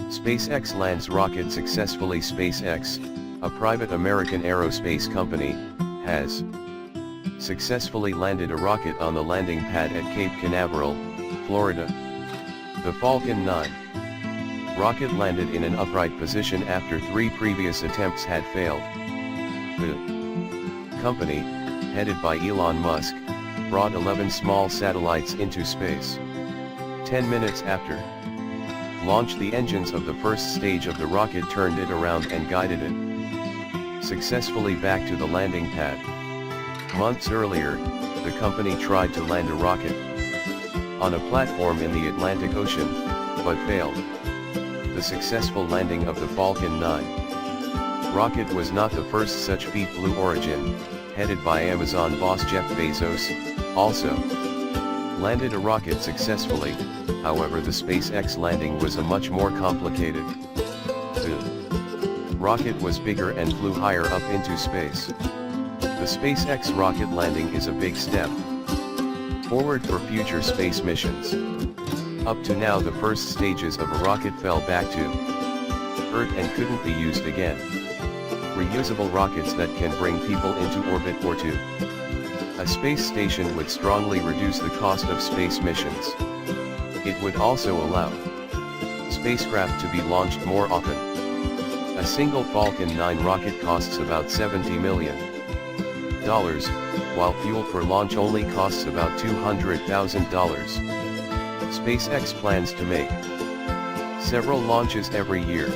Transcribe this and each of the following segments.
SpaceX lands rocket successfully. SpaceX, a private American aerospace company, has successfully landed a rocket on the landing pad at Cape Canaveral, Florida. The Falcon 9 rocket landed in an upright position after 3 previous attempts had failed. The company, headed by Elon Musk, brought 11 small satellites into space. 10 minutes after launch, the engines of the first stage of the rocket turned it around and guided it successfully back to the landing pad. Months earlier, the company tried to land a rocket on a platform in the Atlantic Ocean, but failed. The successful landing of the Falcon 9 rocket was not the first such feat. Blue Origin, headed by Amazon boss Jeff Bezos, also landed a rocket successfully. However, the SpaceX landing was a much more complicated. The rocket was bigger and flew higher up into space. The SpaceX rocket landing is a big step forward for future space missions. Up to now, the first stages of a rocket fell back to Earth and couldn't be used again. Reusable rockets that can bring people into orbit or to a space station would strongly reduce the cost of space missions. It would also allow spacecraft to be launched more often. A single Falcon 9 rocket costs about $70 million, while fuel for launch only costs about $200,000. SpaceX plans to make several launches every year.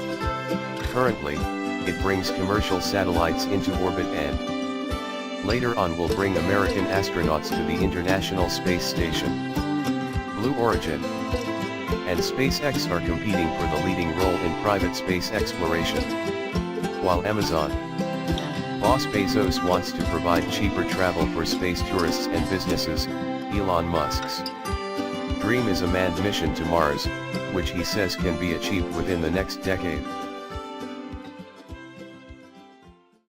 Currently, it brings commercial satellites into orbit and later on will bring American astronauts to the International Space Station. Blue Origin and SpaceX are competing for the leading role in private space exploration. While Amazon boss Bezos wants to provide cheaper travel for space tourists and businesses, Elon Musk's dream is a manned mission to Mars, which he says can be achieved within the next decade.